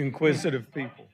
inquisitive people.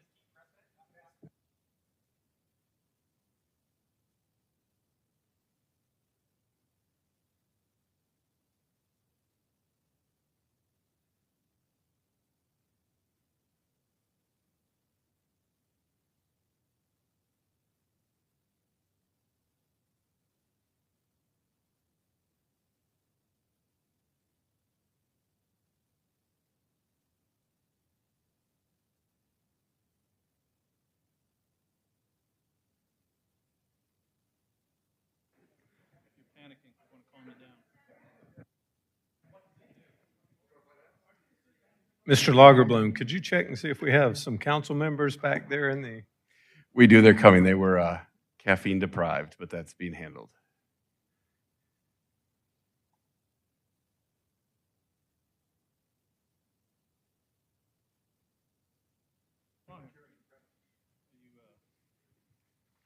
Panicking. I want to calm you down. Mr. Lagerbloom, could you check and see if we have some council members back there in the... We do. They're coming. They were caffeine deprived, but that's being handled.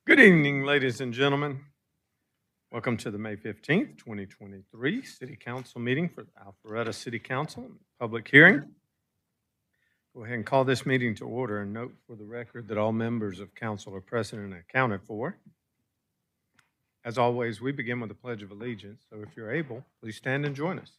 Good evening, ladies and gentlemen. Welcome to the May 15th, 2023 City Council meeting for the Alpharetta City Council, public hearing. Go ahead and call this meeting to order and note for the record that all members of council are present and accounted for. As always, we begin with a Pledge of Allegiance, so if you're able, please stand and join us.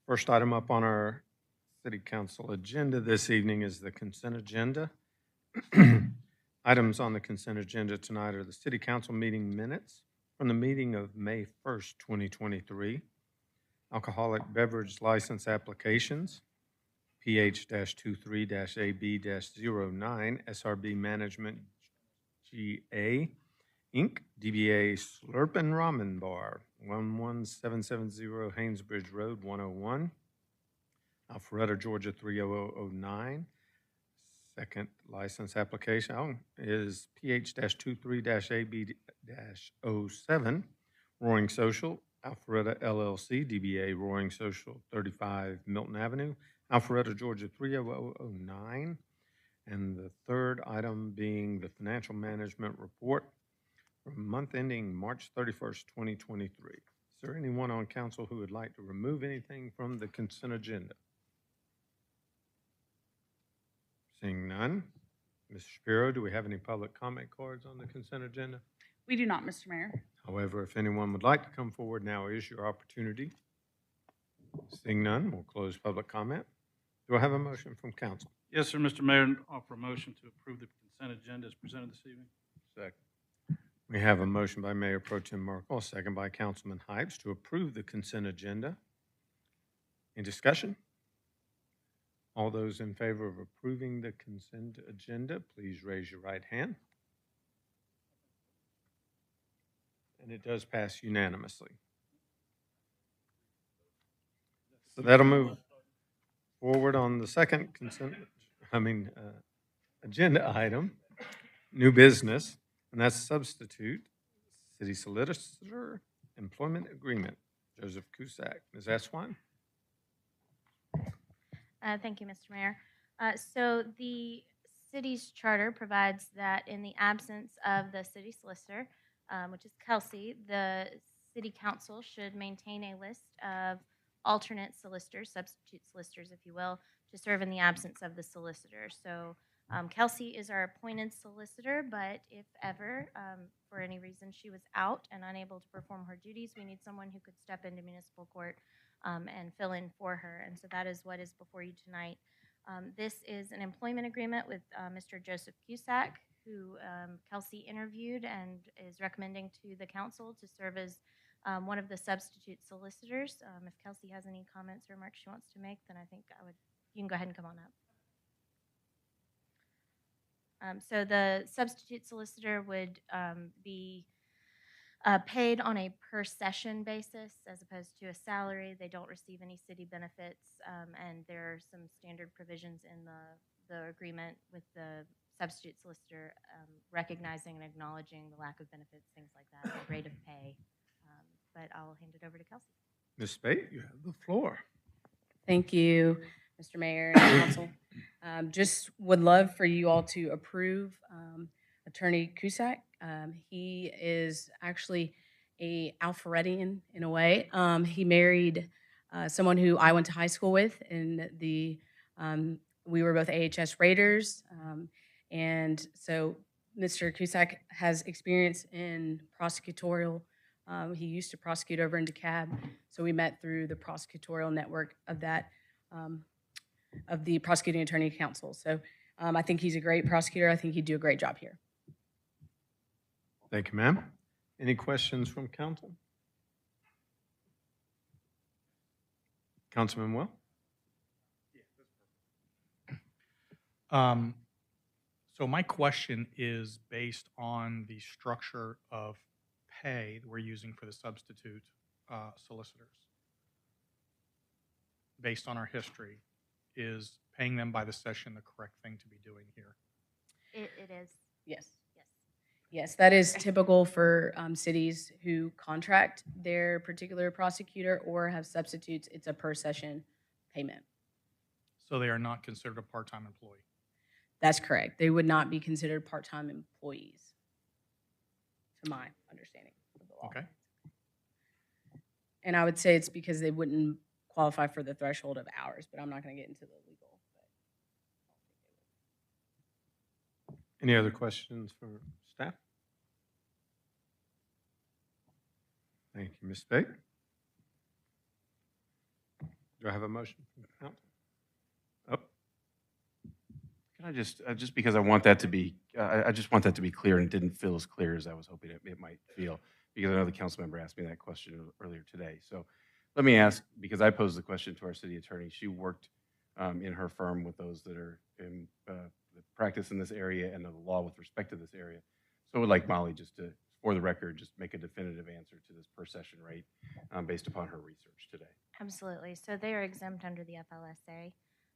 First item up on our City Council agenda this evening is the consent agenda. Items on the consent agenda tonight are the City Council meeting minutes from the meeting of May 1st, 2023, alcoholic beverage license applications, PH-23-AB-09, SRB Management GA, Inc., DBA Slurpin' Ramen Bar, 11770 Haynesbridge Road, 101, Alpharetta, Georgia, 30009. Second license application is PH-23-AB-07, Roaring Social, Alpharetta LLC, DBA Roaring Social, 35 Milton Avenue, Alpharetta, Georgia, 30009. And the third item being the financial management report for month ending March 31st, 2023. Is there anyone on council who would like to remove anything from the consent agenda? Seeing none. Ms. Shapiro, do we have any public comment cards on the consent agenda? We do not, Mr. Mayor. However, if anyone would like to come forward, now is your opportunity. Seeing none, we'll close public comment. Do I have a motion from council? Yes, sir, Mr. Mayor, offer a motion to approve the consent agenda as presented this evening. Second. We have a motion by Mayor Pro Tem Merkel, a second by Councilman Hypes to approve the consent agenda. Any discussion? All those in favor of approving the consent agenda, please raise your right hand. And it does pass unanimously. So that'll move forward on the second agenda item, new business, and that's substitute city solicitor employment agreement. Joseph Cusack. Ms. Eswine? Thank you, Mr. Mayor. So the city's charter provides that in the absence of the city solicitor, which is Kelsey, the city council should maintain a list of alternate solicitors, substitute solicitors, if you will, to serve in the absence of the solicitor. So Kelsey is our appointed solicitor, but if ever, for any reason, she was out and unable to perform her duties, we need someone who could step into municipal court and fill in for her. And so that is what is before you tonight. This is an employment agreement with Mr. Joseph Cusack, who Kelsey interviewed and is recommending to the council to serve as one of the substitute solicitors. If Kelsey has any comments or remarks she wants to make, then I think you can go ahead and come on up. So the substitute solicitor would be paid on a per session basis as opposed to a salary. They don't receive any city benefits, and there are some standard provisions in the agreement with the substitute solicitor, recognizing and acknowledging the lack of benefits, things like that, the rate of pay. But I'll hand it over to Kelsey. Ms. Spate, you have the floor. Thank you, Mr. Mayor and Council. Just would love for you all to approve Attorney Cusack. He is actually a Alpharettian in a way. He married someone who I went to high school with, and we were both AHS Raiders. And so Mr. Cusack has experience in prosecutorial. He used to prosecute over in DeKalb, so we met through the prosecutorial network of that, of the Prosecuting Attorney Council. So I think he's a great prosecutor. I think he'd do a great job here. Thank you, ma'am. Any questions from council? Councilman Well? So my question is based on the structure of pay that we're using for the substitute solicitors. Based on our history, is paying them by the session the correct thing to be doing here? It is. Yes. Yes. Yes, that is typical for cities who contract their particular prosecutor or have substitutes. It's a per session payment. So they are not considered a part-time employee? That's correct. They would not be considered part-time employees, to my understanding of the law. Okay. And I would say it's because they wouldn't qualify for the threshold of hours, but I'm not going to get into the legal. Any other questions for staff? Thank you, Ms. Spate. Do I have a motion from council? Oh, Can I just because I want that to be, I just want that to be clear, and it didn't feel as clear as I was hoping it might feel, because I know the council member asked me that question earlier today. So let me ask, because I posed the question to our city attorney. She worked in her firm with those that are in the practice in this area and the law with respect to this area. So I would like Molly just to, for the record, just make a definitive answer to this per session rate based upon her research today. Absolutely. So they are exempt under the FLSA.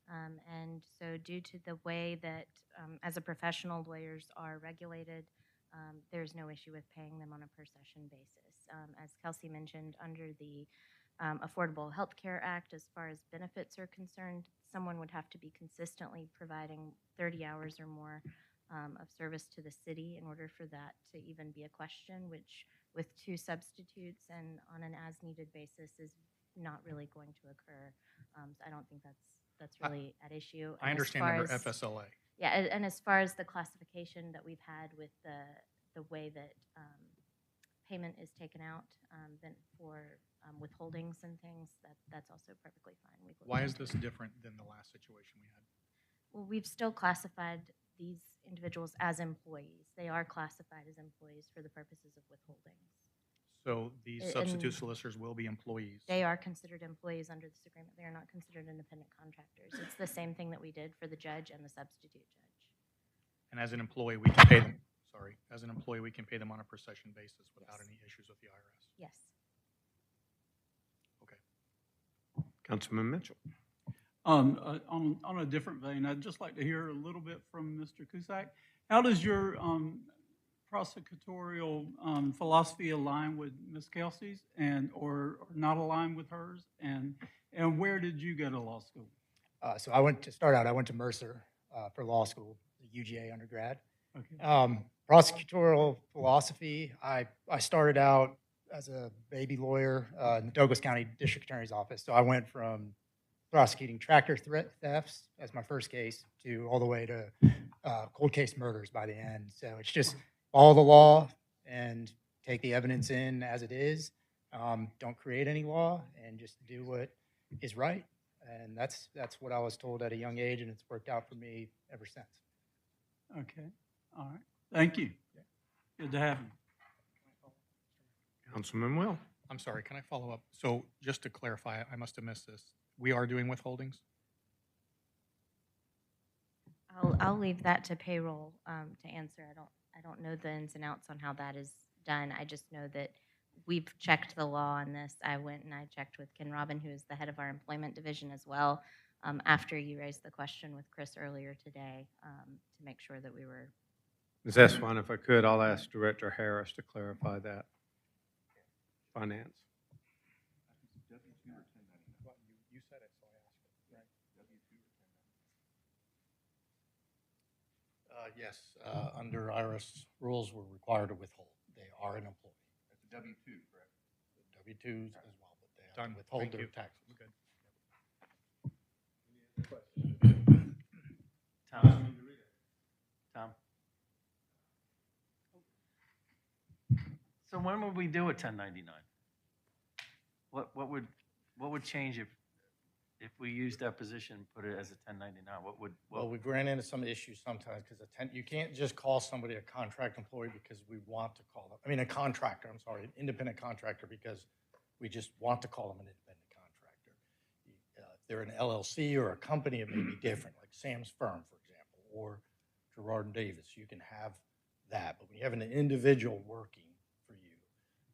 And so due to the way that, as a professional, lawyers are regulated, there's no issue with paying them on a per session basis. As Kelsey mentioned, under the Affordable Health Care Act, as far as benefits are concerned, someone would have to be consistently providing 30 hours or more of service to the city in order for that to even be a question, which with two substitutes and on an as-needed basis is not really going to occur. So I don't think that's really at issue. I And as understand far under as- FSLA. Yeah, and as far as the classification that we've had with the way that payment is taken out, then for withholdings and things, that's also perfectly fine. Why is this different than the last situation we had? Well, we've still classified these individuals as employees. They are classified as employees for the purposes of withholdings. So these And- substitute solicitors will be employees? They are considered employees under this agreement. They are not considered independent contractors. It's the same thing that we did for the judge and the substitute judge. And as an employee, we can pay them, as an employee, we can pay them on a per session basis without Yes. any issues with the IRS? Yes. Okay. Councilman Mitchell. On a different vein, I'd just like to hear a little bit from Mr. Cusack. How does your prosecutorial philosophy align with Ms. Kelsey's or not align with hers? And where did you go to law school? So I went to Mercer for law school, the UGA undergrad. Okay. Prosecutorial philosophy, I started out as a baby lawyer in the Douglas County District Attorney's Office. So I went from prosecuting tractor thefts as my first case to all the way to cold case murders by the end. So it's just follow the law and take the evidence in as it is. Don't create any law and just do what is right. And that's what I was told at a young age, and it's worked out for me ever since. Okay. All right. Thank you. Good to have you. Councilman Will. I'm sorry, can I follow up? So just to clarify, I must have missed this. We are doing withholdings? I'll leave that to payroll to answer. I don't know the ins and outs on how that is done. I just know that we've checked the law on this. I went and I checked with Ken Robin, who is the head of our employment division as well. after you raised the question with Chris earlier today, to make sure that we were. Ms. Eswine, if I could, I'll ask Director Harris to clarify that. Finance. You said it, so I asked it, right? Yes, under IRS rules, we're required to withhold. They are an employee. That's a W-2, correct? W-2s as well, but they have Done. to withhold Thank their you. taxes. I'm good. Tom? Tom? So when would we do a 1099? What would change if we used that position and put it as a 1099? Well, we ran into some issues sometimes because you can't just call somebody a contract employee because we want to call them, I mean, a contractor, I'm sorry, an independent contractor because we just want to call them an independent contractor. If they're an LLC or a company, it may be different, like Sam's Firm, for example, or Gerard and Davis. You can have that, but when you have an individual working for you,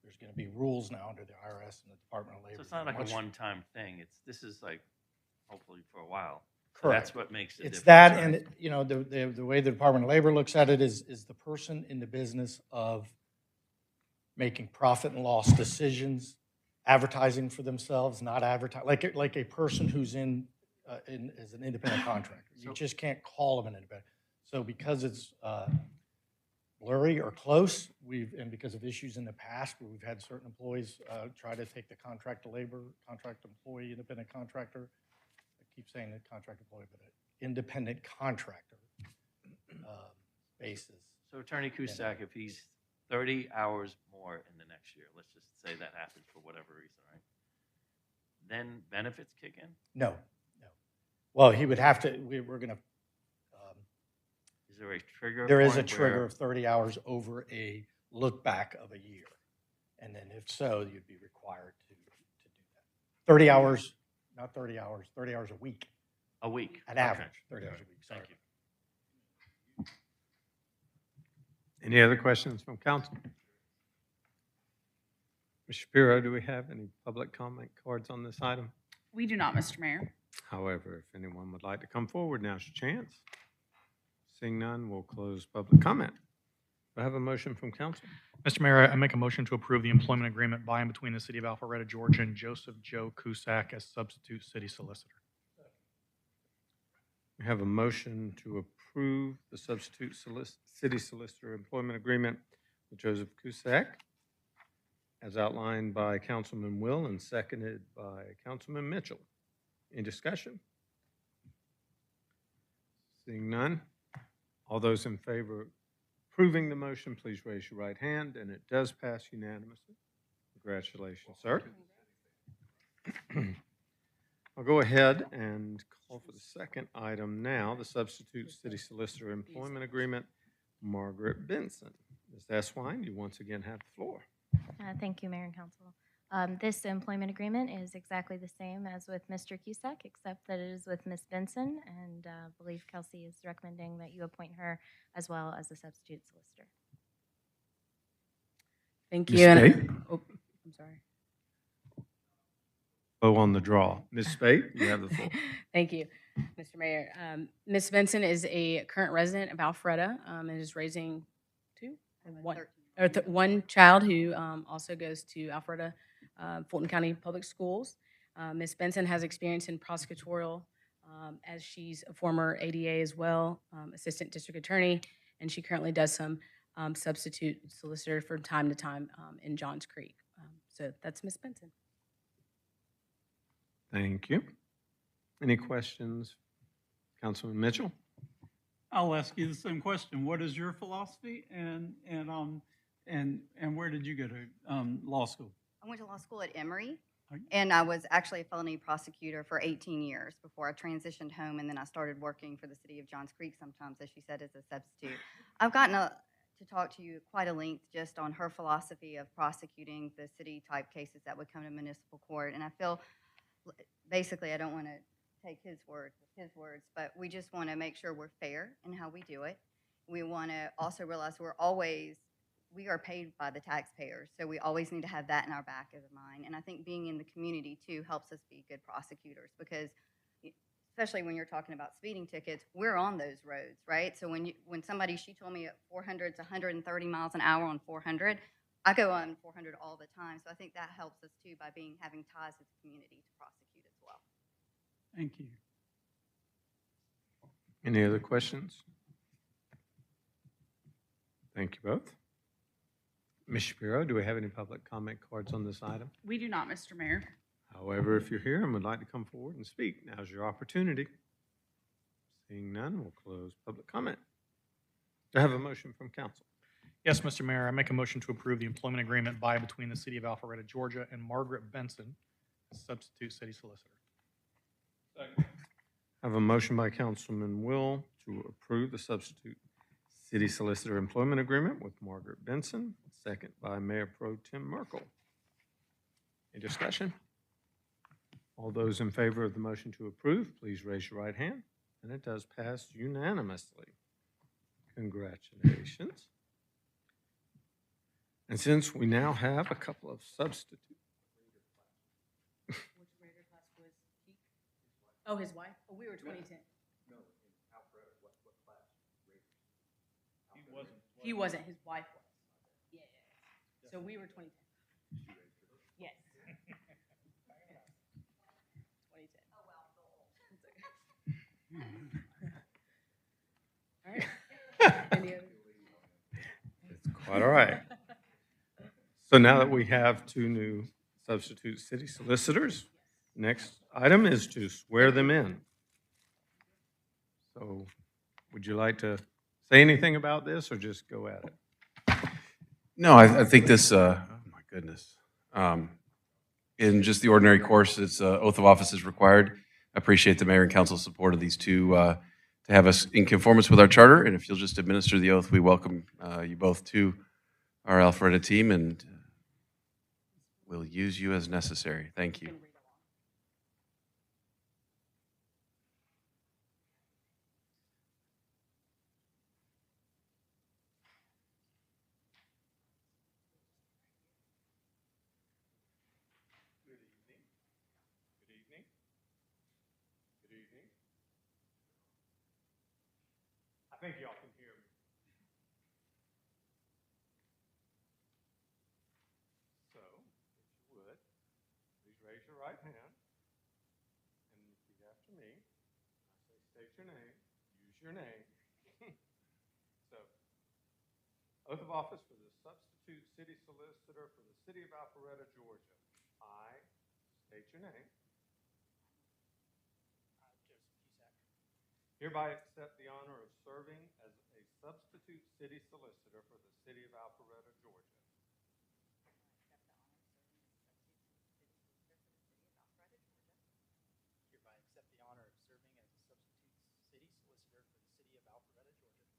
there's going to be rules now under the IRS and the Department of Labor. So it's not like Much- a one-time thing. This is like, hopefully for a while. So Correct. that's what makes it It's different. that, right? and, you know, the way the Department of Labor looks at it is the person in the business of making profit and loss decisions, advertising for themselves, not advertise, like a person who's as an independent contractor. You So- just can't call them an independent. So because it's blurry or close, and because of issues in the past where we've had certain employees try to take the contract to labor, contract employee, independent contractor, keep saying the contract employee, but an independent contractor basis. So Attorney Cusack, if he's 30 hours more in the next year, let's just say that happens for whatever reason, right? Then benefits kick in? No. Well, he would have to, we're going to, Is there a trigger? there is a point trigger where- of 30 hours over a look back of a year. And then if so, you'd be required to do that. 30 hours, not 30 hours, 30 hours a week, A week. at Okay. average, 30 hours a week, sorry. Thank you. Any other questions from council? Ms. Shapiro, do we have any public comment cards on this item? We do not, Mr. Mayor. However, if anyone would like to come forward, now's your chance. Seeing none, we'll close public comment. Do I have a motion from council? Mr. Mayor, I make a motion to approve the employment agreement by and between the City of Alpharetta, Georgia, and Joseph Joe Cusack as substitute city solicitor. We have a motion to approve the substitute city solicitor employment agreement with Joseph Cusack as outlined by Councilman Will and seconded by Councilman Mitchell. Any discussion? Seeing none, all those in favor of approving the motion, please raise your right hand, and it does pass unanimously. Congratulations, sir. I'll go ahead and call for the second item now, the substitute city solicitor employment agreement, Margaret Benson. Ms. Eswine, you once again have the floor. Thank you, Mayor and Council. This employment agreement is exactly the same as with Mr. Cusack, except that it is with Ms. Benson, and I believe Kelsey is recommending that you appoint her as well as the substitute solicitor. Thank Ms. you. And- Spate? oh, I'm sorry. Bow on the draw. Ms. Spate, you have the floor. Thank you, Mr. Mayor. Ms. Benson is a current resident of Alpharetta and is raising one child who also goes to Alpharetta Fulton County Public Schools. Ms. Benson has experience in prosecutorial as she's a former ADA as well, assistant district attorney, and she currently does some substitute solicitor from time to time in Johns Creek. So that's Ms. Benson. Thank you. Any questions? Councilman Mitchell? I'll ask you the same question. What is your philosophy and where did you go to law school? I went to law school at Emory, Are you- and I was actually a felony prosecutor for 18 years before I transitioned home, and then I started working for the city of Johns Creek sometimes, as she said, as a substitute. I've gotten to talk to you quite a length just on her philosophy of prosecuting the city-type cases that would come to municipal court, and I feel, basically, I don't want to take his words, but we just want to make sure we're fair in how we do it. We want to also realize we are paid by the taxpayers, so we always need to have that in our back of the mind. And I think being in the community, too, helps us be good prosecutors because especially when you're talking about speeding tickets, we're on those roads, right? So when somebody, she told me at 400 to 130 miles an hour on 400, I go on 400 all the time. So I think that helps us too by having ties with the community to prosecute as well. Thank you. Any other questions? Thank you both. Ms. Shapiro, do we have any public comment cards on this item? We do not, Mr. Mayor. However, if you're here and would like to come forward and speak, now's your opportunity. Seeing none, we'll close public comment. Do I have a motion from council? Yes, Mr. Mayor, I make a motion to approve the employment agreement by and between the City of Alpharetta, Georgia, and Margaret Benson as substitute city solicitor. I have a motion by Councilman Will to approve the substitute city solicitor employment agreement with Margaret Benson, second by Mayor Pro Tem Merkel. Any discussion? All those in favor of the motion to approve, please raise your right hand. And it does pass unanimously. Congratulations. And since we now have a couple of substitutes. Which grader class was he? Oh, his wife? Oh, we were 2010. No, in Alpharetta, what class? He wasn't. He wasn't, his wife was. Yeah. So we were 2010. Yes. 2010. Oh, wow, so old. All right. Any other? It's quite all right. So now that we have two new substitute city solicitors, next item is to swear them in. So would you like to say anything about this or just go at it? No, I think this, oh my goodness. In just the ordinary course, it's oath of office is required. I appreciate the mayor and council's support of these two to have us in conformance with our charter. And if you'll just administer the oath, we welcome you both to our Alpharetta team and we'll use you as necessary. Thank you. Good evening. Good evening. Good evening. I think y'all can hear me. So, if you would, please raise your right hand and repeat after me. I say state your name, use your name. So, oath of office for the substitute city solicitor for the city of Alpharetta, Georgia. I state your name. Joseph Cusack. Hereby accept the honor of serving as a substitute city solicitor for the city of Alpharetta, Georgia. Hereby accept the honor of serving as a substitute city solicitor for the city of Alpharetta, Georgia.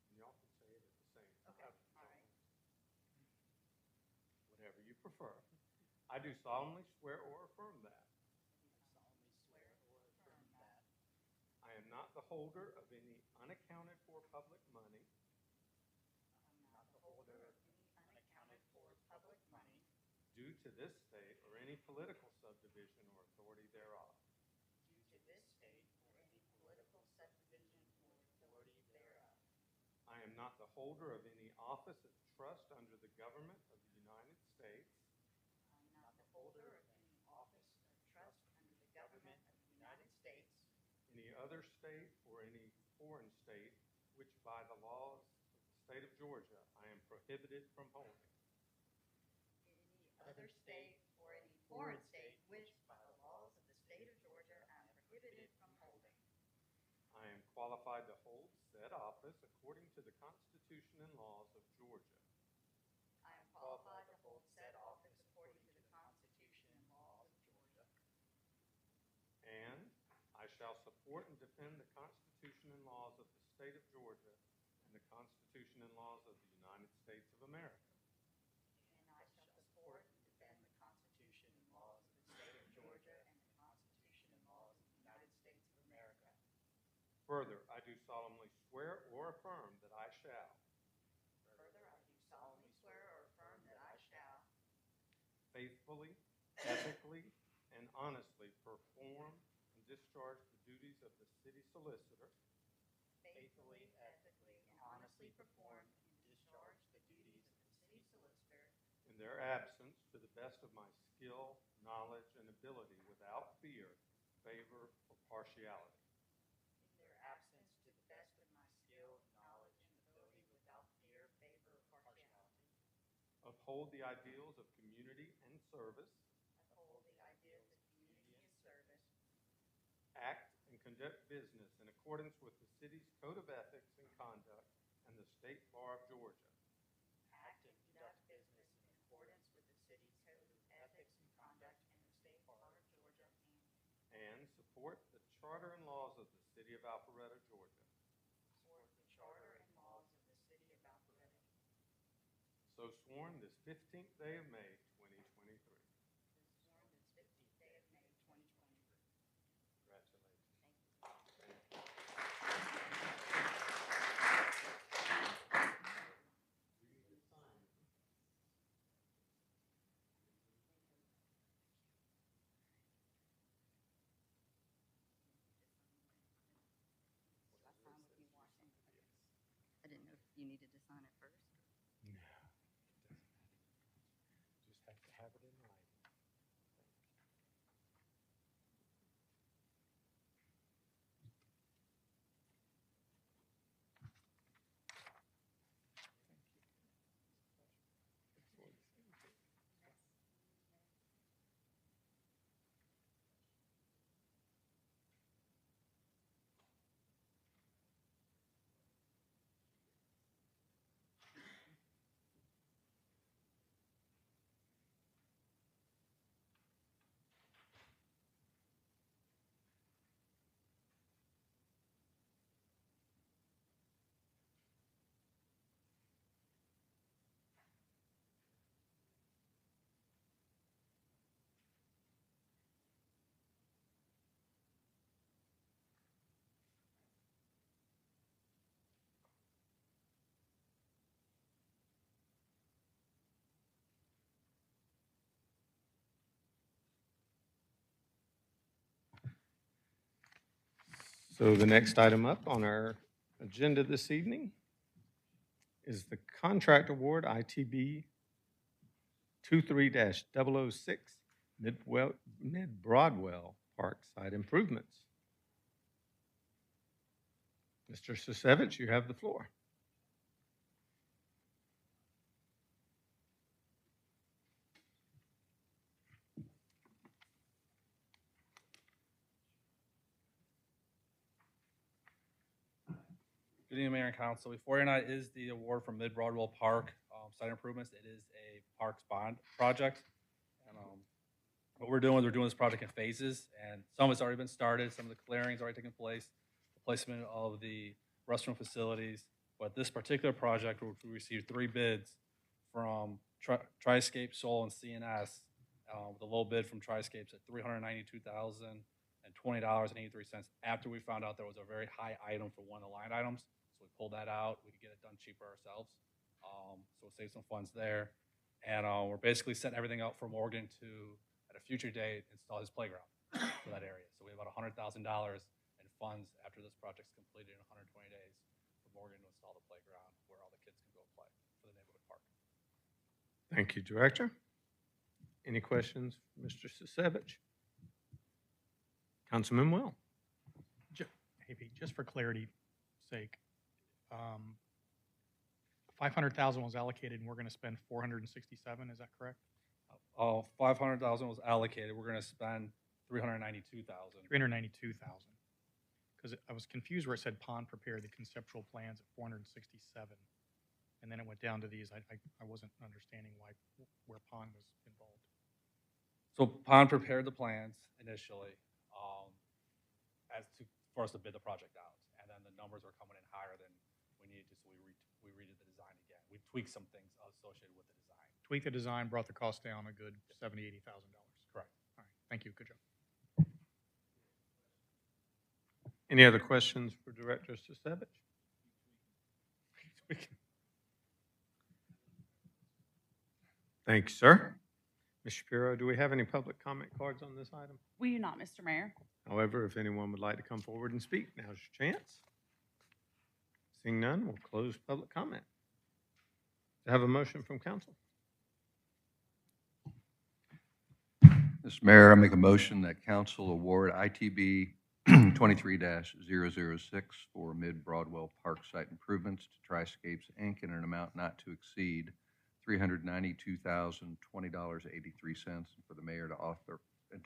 And y'all can say it at the same time. Okay, all right. Whatever you prefer. I do solemnly swear or affirm that I solemnly swear or affirm that I am not the holder of any unaccounted for public money I am not the holder of any unaccounted for public money due to this state or any political subdivision or authority thereof. due to this state or any political subdivision or authority thereof. I am not the holder of any office of trust under the government of the United States I am not the holder of any office of trust under the government of the United States, any other state or any foreign state, which by the laws of the state of Georgia, I am prohibited from holding. Any other state or any foreign state which, by the laws of the state of Georgia, I am prohibited from holding. I am qualified to hold said office according to the Constitution and laws of Georgia. I am qualified to hold said office according to the Constitution and laws of Georgia. And I shall support and defend the Constitution and laws of the state of Georgia and the Constitution and laws of the United States of America. And I shall support and defend the Constitution and laws of the state of Georgia and the Constitution and laws of the United States of America. Further, I do solemnly swear or affirm that I shall Further, I do solemnly swear or affirm that I shall faithfully, ethically, and honestly perform and and discharge the duties of the city solicitor faithfully, ethically, and honestly perform and discharge the duties of the city solicitor in their absence to the best of my skill, knowledge, and ability without fear, favor, or partiality. in their absence to the best of my skill, knowledge, and ability without fear, favor, or partiality. Uphold the ideals of community and service. Uphold the ideals of community and service. Act and conduct business in accordance with the city's code of ethics and conduct and the State Bar of Georgia. Act and conduct business in accordance with the city's code of ethics and conduct and the State Bar of Georgia. And support the charter and laws of the city of Alpharetta, Georgia. Support the charter and laws of the city of Alpharetta. So sworn this 15th day of May, 2023. Sworn this 15th day of May, 2023. Congratulations. Should I sign with you, Washington? I didn't know if you needed to sign it first. No, it doesn't matter. Just have to have it in writing. So the next item up on our agenda this evening is the contract award ITB 23-006 Mid-Broadwell Parkside Improvements. Mr. Sisevich, you have the floor. Good evening, Mayor and Council. Before you tonight is the award from Mid-Broadwell Park site improvements. It is a parks bond project. And what we're doing is we're doing this project in phases, and some of it's already been started, some of the clearing's already taken place, the placement of the restroom facilities. But this particular project, we received 3 bids from Triscape, Soul, and CNS. The low bid from Triscape's at $392,020.83 after we found out there was a very high item for one of the line items. So we pulled that out. We could get it done cheaper ourselves. So we'll save some funds there. And we're basically setting everything up for Morgan to, at a future date, install his playground for that area. So we have about $100,000 in funds after this project's completed in 120 days for Morgan to install the playground where all the kids can go play for the neighborhood park. Thank you, Director. Any questions, Mr. Sisevich? Councilman Will. Hey, Pete, just for clarity's sake, 500,000 was allocated and we're going to spend 467, is that correct? 500,000 was allocated. We're going to spend 392,000. 392,000. Because I was confused where it said pond prepare the conceptual plans at 467. And then it went down to these. I wasn't understanding where pond was involved. So Pond prepared the plans initially for us to bid the project out. And then the numbers were coming in higher than we needed to, so we redid the design again. We tweaked some things associated with the design. Tweak the design, brought the cost down a good $70,000, $80,000. Correct. All right, thank you, good job. Any other questions for Director Sisevich? Thank you, sir. Ms. Shapiro, do we have any public comment cards on this item? We do not, Mr. Mayor. However, if anyone would like to come forward and speak, now's your chance. Seeing none, we'll close public comment. Do I have a motion from council? Mr. Mayor, I make a motion that council award ITB 23-006 for Mid-Broadwell Park site improvements to Triscapes, Inc. in an amount not to exceed $392,020.83, for the mayor to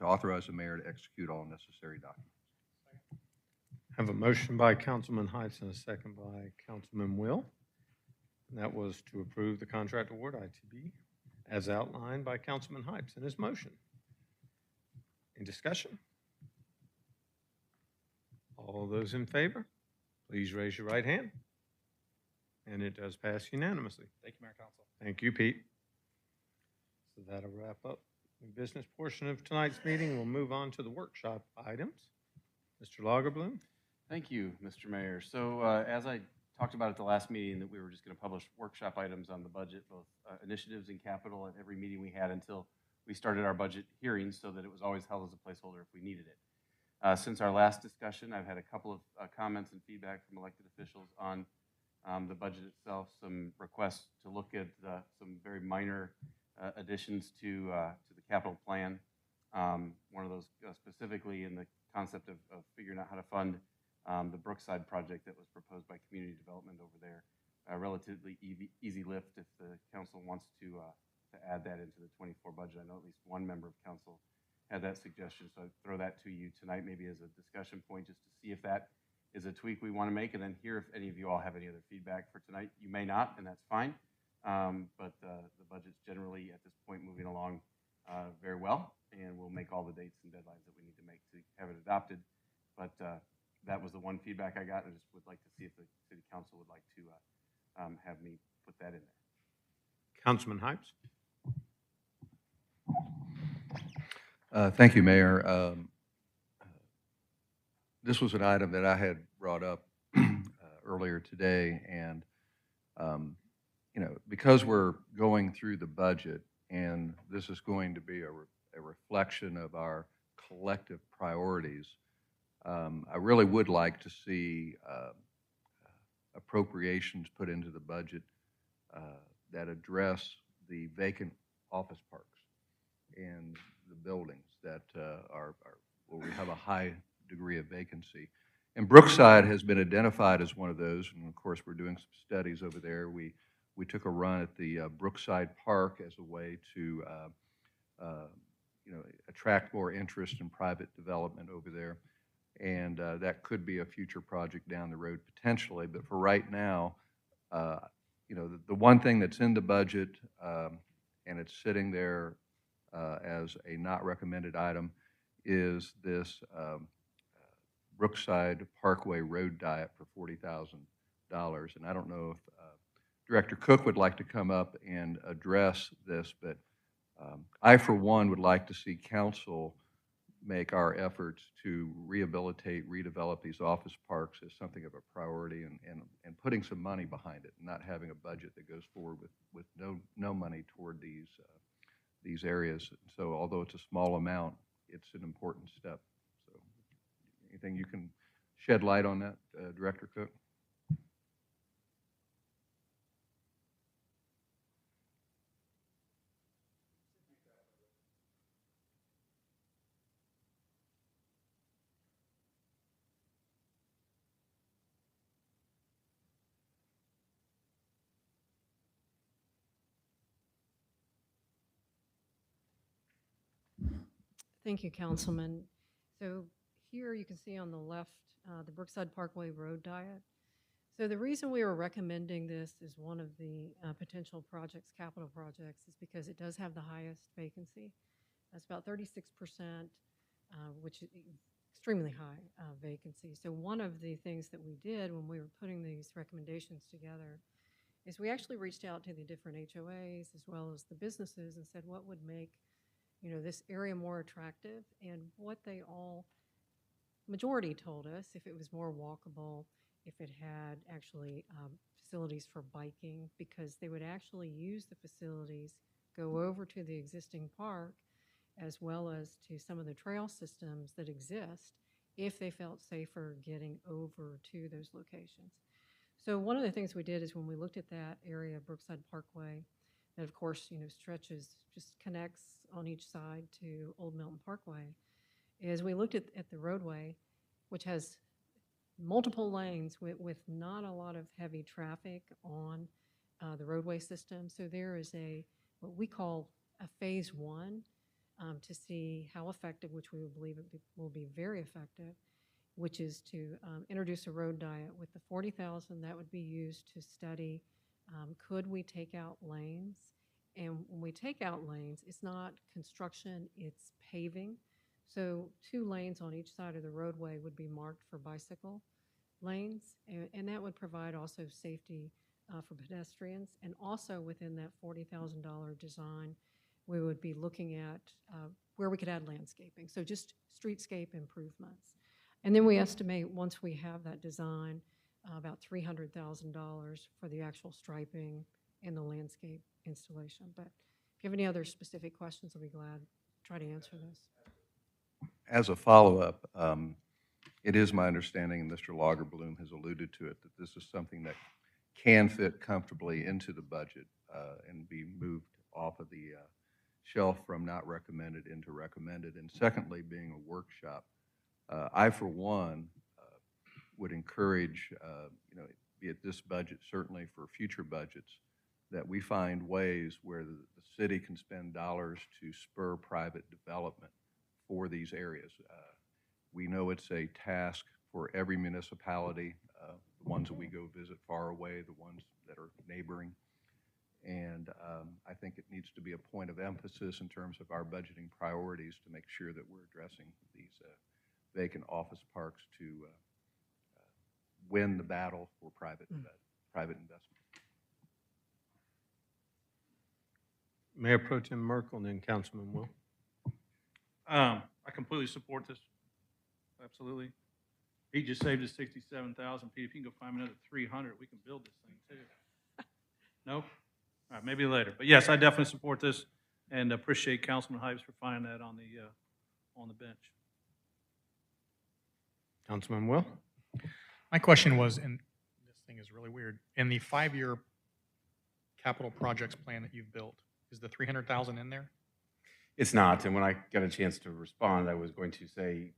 authorize the mayor to execute all necessary documents. I have a motion by Councilman Heights and a second by Councilman Will. And that was to approve the contract award, ITB, as outlined by Councilman Heights in his motion. Any discussion? All those in favor, please raise your right hand. And it does pass unanimously. Thank you, Mayor and Council. Thank you, Pete. So that'll wrap up the business portion of tonight's meeting. We'll move on to the workshop items. Mr. Lagerbloom? Thank you, Mr. Mayor. So as I talked about at the last meeting, that we were just going to publish workshop items on the budget, both initiatives and capital, at every meeting we had until we started our budget hearings, so that it was always held as a placeholder if we needed it. Since our last discussion, I've had a couple of comments and feedback from elected officials on the budget itself, some requests to look at some very minor additions to the capital plan. One of those specifically in the concept of figuring out how to fund the Brookside project that was proposed by community development over there. A relatively easy lift if the council wants to add that into the 24 budget. I know at least one member of council had that suggestion, so I'd throw that to you tonight maybe as a discussion point, just to see if that is a tweak we want to make, and then hear if any of you all have any other feedback for tonight. You may not, and that's fine, but the budget's generally at this point moving along very well, and we'll make all the dates and deadlines that we need to make to have it adopted. But that was the one feedback I got, and I just would like to see if the city council would like to have me put that in there. Councilman Hypes? Thank you, Mayor. This was an item that I had brought up earlier today, and because we're going through the budget, and this is going to be a reflection of our collective priorities, I really would like to see appropriations put into the budget that address the vacant office parks and the buildings that are where we have a high degree of vacancy. And Brookside has been identified as one of those, and of course we're doing some studies over there. We took a run at the Brookside Park as a way to attract more interest in private development over there, and that could be a future project down the road potentially. But for right now, the one thing that's in the budget and it's sitting there as a not recommended item is this Brookside Parkway Road Diet for $40,000. And I don't know if Director Cook would like to come up and address this, but I, for one, would like to see council make our efforts to rehabilitate, redevelop these office parks as something of a priority, and putting some money behind it, and not having a budget that goes forward with no money toward these areas. So although it's a small amount, it's an important step. So anything you can shed light on that, Director Cook? Thank you, Councilman. So here you can see on the left the Brookside Parkway Road Diet. So the reason we are recommending this as one of the potential projects, capital projects, is because it does have the highest vacancy. That's about 36%, which is extremely high vacancy. So one of the things that we did when we were putting these recommendations together is we actually reached out to the different HOAs as well as the businesses and said what would make this area more attractive, and what they all, majority told us, if it was more walkable, if it had actually facilities for biking, because they would actually use the facilities, go over to the existing park, as well as to some of the trail systems that exist, if they felt safer getting over to those locations. So one of the things we did is when we looked at that area, Brookside Parkway, that of course, stretches, just connects on each side to Old Milton Parkway, is we looked at the roadway, which has multiple lanes with not a lot of heavy traffic on the roadway system. So there is what we call a phase one to see how effective, which we believe will be very effective, which is to introduce a road diet with the 40,000 that would be used to study, could we take out lanes? And when we take out lanes, it's not construction, it's paving. So 2 lanes on each side of the roadway would be marked for bicycle lanes, and that would provide also safety for pedestrians. And also within that $40,000 design, we would be looking at where we could add landscaping, so just streetscape improvements. And then we estimate, once we have that design, about $300,000 for the actual striping and the landscape installation. But if you have any other specific questions, I'll be glad to try to answer those. As a follow-up, it is my understanding, and Mr. Lagerbloom has alluded to it, that this is something that can fit comfortably into the budget and be moved off of the shelf from not recommended into recommended. And secondly, being a workshop, I, for one, would encourage, be it this budget, certainly for future budgets, that we find ways where the city can spend dollars to spur private development for these areas. We know it's a task for every municipality, the ones that we go visit far away, the ones that are neighboring. And I think it needs to be a point of emphasis in terms of our budgeting priorities to make sure that we're addressing these vacant office parks to win the battle for private investment. Mayor Pro Tem Merkel and then Councilman Will. I completely support this. Absolutely. He just saved us 67,000. Pete, if you can go find me another 300, we can build this thing too. No? All right, maybe later. But yes, I definitely support this and appreciate Councilman Hypes for finding that on the bench. Councilman Will. My question was, and this thing is really weird, in the 5-year capital projects plan that you've built, is the 300,000 in there? It's not, and when I got a chance to respond, I was going to say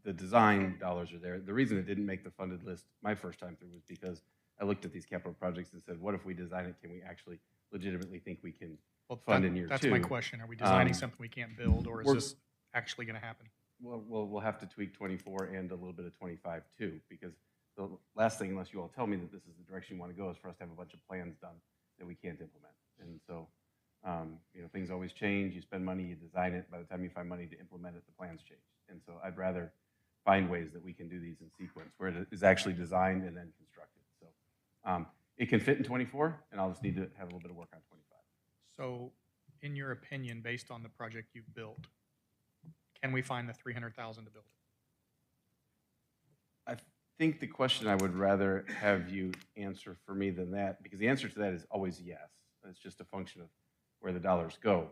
the design dollars are there. The reason it didn't make the funded list my first time through was because I looked at these capital projects and said, what if we design it, can we actually legitimately think we can fund in year 2? That's my question. Are we designing something we can't build, or is this actually going to happen? Well, we'll have to tweak 24 and a little bit of 25 too, because the last thing, unless you all tell me that this is the direction you want to go, is for us to have a bunch of plans done that we can't implement. And so, things always change. You spend money, you design it. By the time you find money to implement it, the plans change. And so I'd rather find ways that we can do these in sequence, where it is actually designed and then constructed. So it can fit in 24, and I'll just need to have a little bit of work on 25. So, in your opinion, based on the project you've built, can we find the 300,000 to build it? I think the question I would rather have you answer for me than that, because the answer to that is always yes. It's just a function of where the dollars go.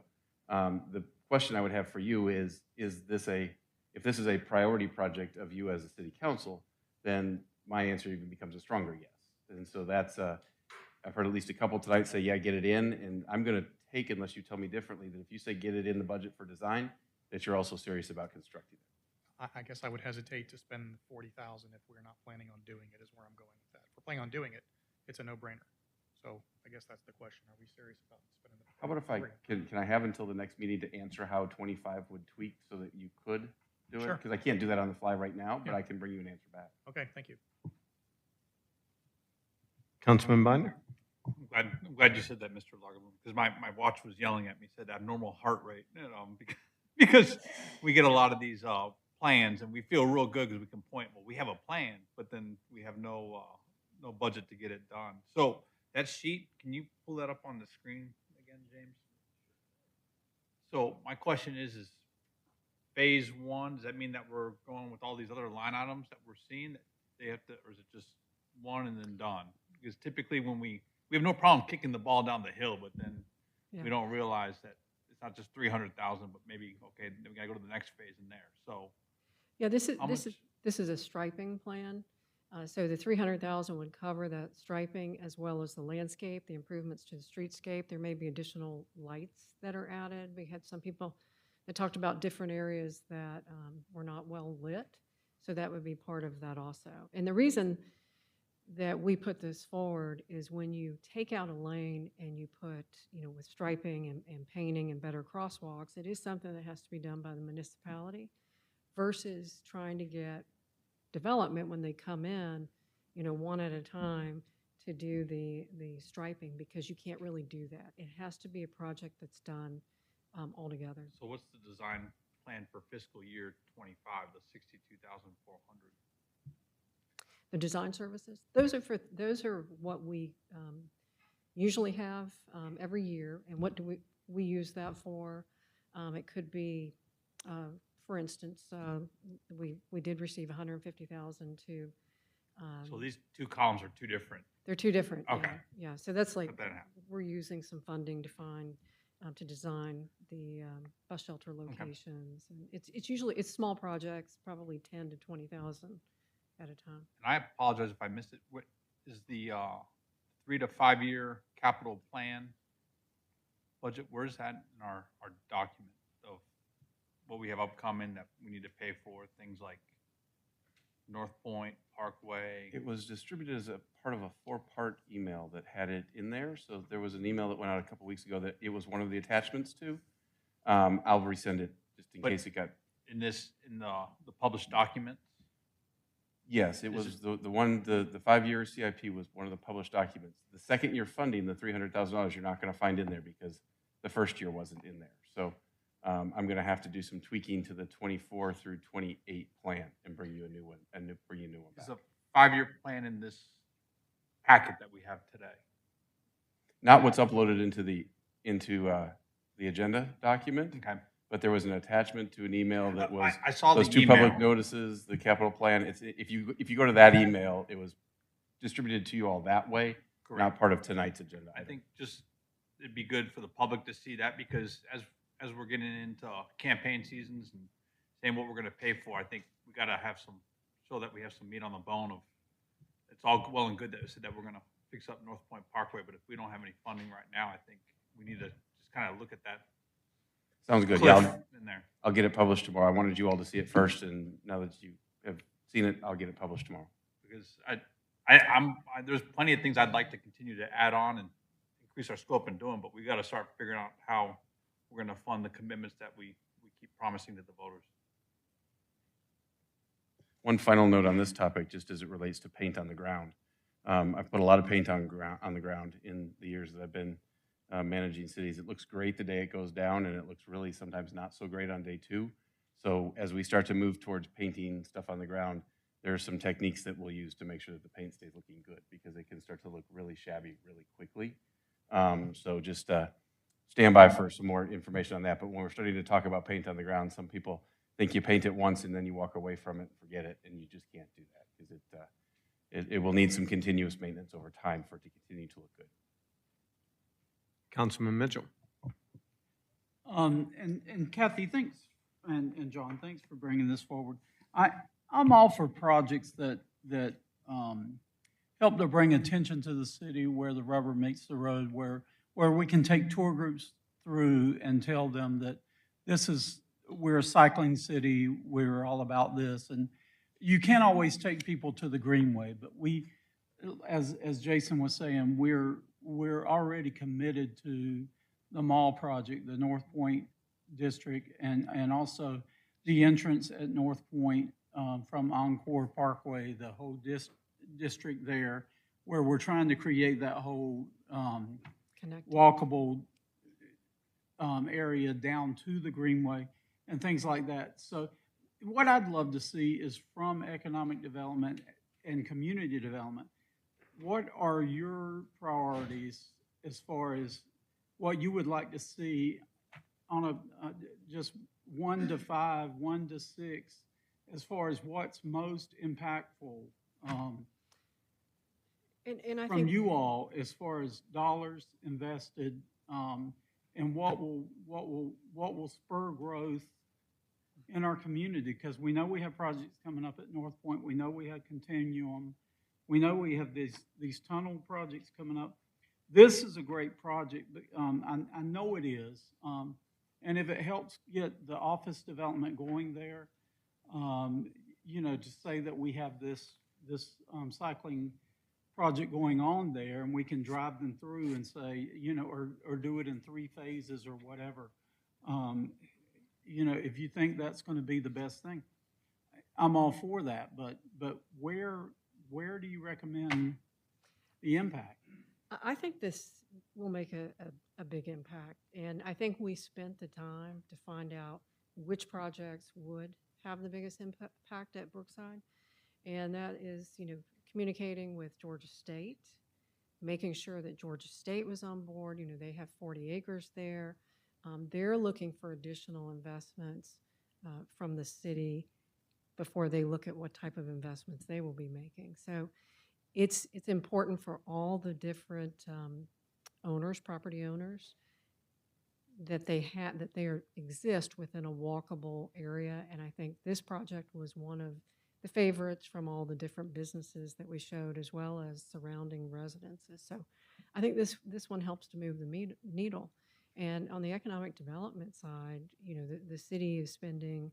The question I would have for you is if this is a priority project of you as a city council, then my answer even becomes a stronger yes. And so that's, I've heard at least a couple tonight say, yeah, get it in. And I'm going to take, unless you tell me differently, that if you say get it in the budget for design, that you're also serious about constructing it. I guess I would hesitate to spend 40,000 if we're not planning on doing it, is where I'm going with that. If we're planning on doing it, it's a no-brainer. So I guess that's the question. Are we serious about spending the How about if can I have until the next meeting to answer how 25 would tweak so that you could do it? Sure. Because I can't do that on the fly right now, but Yeah. I can bring you an answer back. Okay, thank you. Councilman Binder. I'm glad you said that, Mr. Lagerman, because my watch was yelling at me, said abnormal heart rate, because we get a lot of these plans and we feel real good because we can point, well, we have a plan, but then we have no budget to get it done. So that sheet, can you pull that up on the screen again, James? So my question is phase 1, does that mean that we're going with all these other line items that we're seeing that they have to, or is it just one and then done? Because typically when we have no problem kicking the ball down the hill, but then we don't realize that it's not just 300,000, but maybe, okay, then we gotta go to the next phase in there. So Yeah, this This is a striping plan. So the 300,000 would cover that striping as well as the landscape, the improvements to the streetscape. There may be additional lights that are added. We had some people that talked about different areas that were not well lit. So that would be part of that also. And the reason that we put this forward is when you take out a lane and you put, with striping and painting and better crosswalks, it is something that has to be done by the municipality versus trying to get development when they come in, one at a time to do the striping, because you can't really do that. It has to be a project that's done all together. So what's the design plan for fiscal year 25, the 62,400? The design services, those are what we usually have every year. And what do we use that for? It could be, for instance, we did receive 150,000 to. So these two columns are two different. They're two different. Okay. Yeah. So that's like Put that in. we're using some funding to find to design the bus shelter locations, and it's usually small projects, probably 10 to 20,000 at a time. And I apologize if I missed it. What is the 3 to 5 year capital plan budget? Where's that in our document of what we have upcoming that we need to pay for? Things like North Point, Parkway. It was distributed as a part of a 4-part email that had it in there. So there was an email that went out a couple weeks ago that it was one of the attachments to. I'll resend it just in case it got. In the published documents? Yes, it was the 5-year CIP was one of the published documents. The second year funding, the $300,000, you're not going to find in there because the first year wasn't in there. So I'm going to have to do some tweaking to the 24 through 28 plan and bring you a new one bring you a new one back. There's a 5-year plan in this packet that we have today. Not what's uploaded into the agenda document. Okay. But there was an attachment to an email that was I saw those the two public email. notices, the capital plan. If you go to that email, it was distributed to you all that way, Correct. not part of tonight's agenda. I think just it'd be good for the public to see that, because as we're getting into campaign seasons and saying what we're going to pay for, I think we got to have show that we have some meat on the bone of. It's all well and good that we said that we're going to fix up North Point Parkway, but if we don't have any funding right now, I think we need to just kind of look at that. Sounds good. Cliff Yeah, in there. I'll get it published tomorrow. I wanted you all to see it first, and now that you have seen it, I'll get it published tomorrow. Because there's plenty of things I'd like to continue to add on and increase our scope in doing, but we got to start figuring out how we're going to fund the commitments that we keep promising to the voters. One final note on this topic, just as it relates to paint on the ground. I've put a lot of paint on the ground in the years that I've been managing cities. It looks great the day it goes down, and it looks really sometimes not so great on day 2. So as we start to move towards painting stuff on the ground, there are some techniques that we'll use to make sure that the paint stays looking good, because it can start to look really shabby really quickly. So just stand by for some more information on that. But when we're starting to talk about paint on the ground, some people think you paint it once and then you walk away from it and forget it, and you just can't do that, because it will need some continuous maintenance over time for it to continue to look good. Councilman Mitchell. And Kathy, thanks, and John, thanks for bringing this forward. I'm all for projects that help to bring attention to the city where the rubber meets the road, where we can take tour groups through and tell them that we're a cycling city, we're all about this. And you can't always take people to the Greenway, but as Jason was saying, we're already committed to the mall project, the North Point district, and also the entrance at North Point from Encore Parkway, the whole district there, where we're trying to create that whole walkable area down to the Greenway and things like that. So what I'd love to see is, from economic development and community development, what are your priorities as far as what you would like to see on a just 1 to 5, 1 to 6, as far as what's most impactful And I from think you all, as far as dollars invested, and what will spur growth in our community, because we know we have projects coming up at North Point. We know we have Continuum. We know we have these tunnel projects coming up. This is a great project, but I know it is. And if it helps get the office development going there, you know, to say that we have this cycling project going on there, and we can drive them through and say, you know, or do it in 3 phases or whatever. You know, if you think that's going to be the best thing, I'm all for that. But where do you recommend the impact? I think this will make a big impact. And I think we spent the time to find out which projects would have the biggest impact at Brookside. And that is, you know, communicating with Georgia State, making sure that Georgia State was on board. You know, they have 40 acres there. They're looking for additional investments from the city before they look at what type of investments they will be making. So it's important for all the different owners, property owners, that they exist within a walkable area. And I think this project was one of the favorites from all the different businesses that we showed, as well as surrounding residences. So I think this one helps to move the needle. And on the economic development side, you know, the city is spending,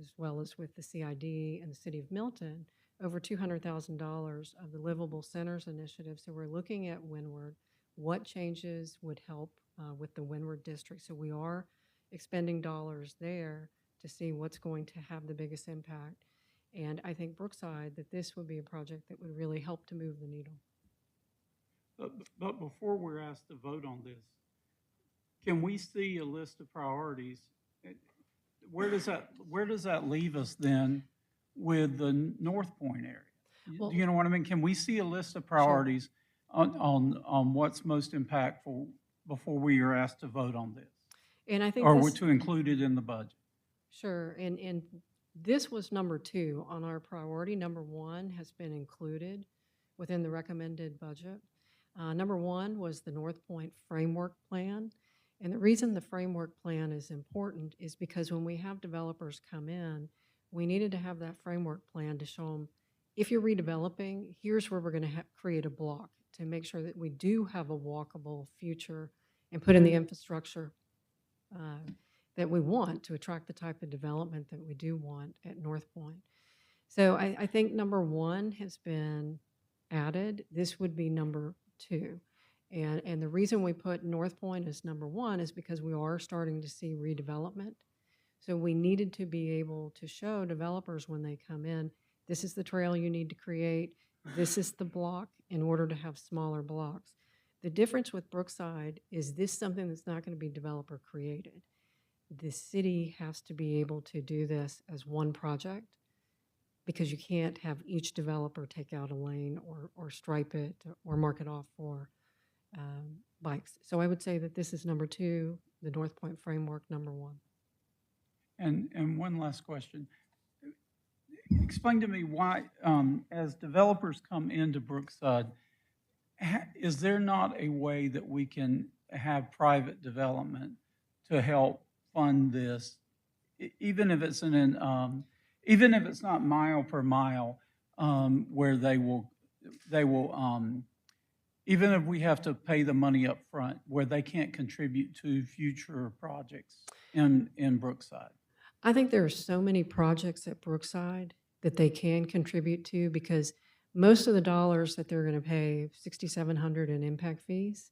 as well as with the CID and the city of Milton, over $200,000 of the Livable Centers initiative. So we're looking at Windward, what changes would help with the Windward district. So we are expending dollars there to see what's going to have the biggest impact. And I think Brookside, that this would be a project that would really help to move the needle. But before we're asked to vote on this, can we see a list of priorities? Where does that leave us then with the North Point area? Well, Do you know what I mean? Can we see a list of priorities on what's most impactful before we are asked to vote on this? And I think Or to include it in the budget? Sure, and this was number 2 on our priority. Number 1 has been included within the recommended budget. Number 1 was the North Point Framework Plan. And the reason the framework plan is important is because when we have developers come in, we needed to have that framework plan to show them, if you're redeveloping, here's where we're going to create a block to make sure that we do have a walkable future and put in the infrastructure that we want to attract the type of development that we do want at North Point. So I think number 1 has been added. This would be number 2. And the reason we put North Point as number 1 is because we are starting to see redevelopment. So we needed to be able to show developers when they come in, this is the trail you need to create, this is the block, in order to have smaller blocks. The difference with Brookside is this something that's not going to be developer created. The city has to be able to do this as one project, because you can't have each developer take out a lane or stripe it or mark it off for bikes. So I would say that this is number 2, the North Point Framework, number 1. And one last question. Explain to me why, as developers come into Brookside, is there not a way that we can have private development to help fund this, even if it's even if it's not mile per mile, where they will even if we have to pay the money up front, where they can't contribute to future projects in Brookside? I think there are so many projects at Brookside that they can contribute to, because most of the dollars that they're going to pay, $6,700 in impact fees,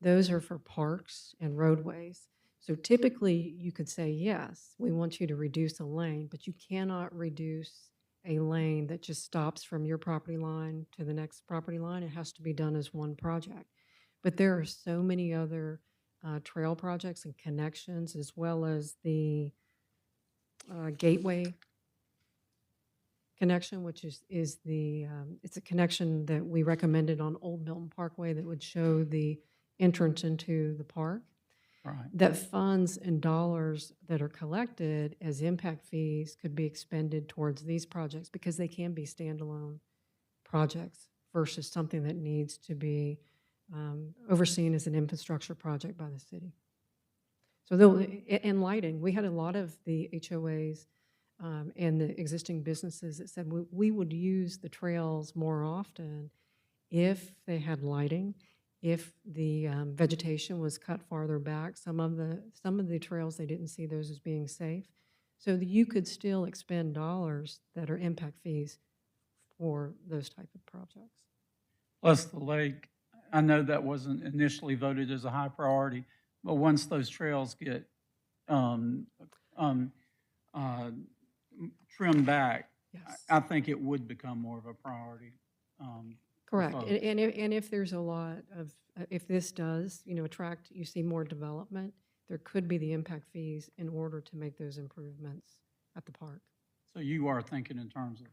those are for parks and roadways. So typically you could say, yes, we want you to reduce a lane, but you cannot reduce a lane that just stops from your property line to the next property line. It has to be done as one project. But there are so many other trail projects and connections, as well as the Gateway connection, which is the it's a connection that we recommended on Old Milton Parkway that would show the entrance into the park. Right. That funds and dollars that are collected as impact fees could be expended towards these projects, because they can be standalone projects versus something that needs to be overseen as an infrastructure project by the city. So they'll, and lighting, we had a lot of the HOAs and the existing businesses that said we would use the trails more often if they had lighting, if the vegetation was cut farther back. Some of the trails, they didn't see those as being safe. So that you could still expend dollars that are impact fees for those type of projects. Plus the lake, I know that wasn't initially voted as a high priority, but once those trails get um, um, uh, trimmed back, Yes. I think it would become more of a priority. For Correct. folks. And if there's a lot of, if this does, attract, you see more development, there could be the impact fees in order to make those improvements at the park. So you are thinking in terms of,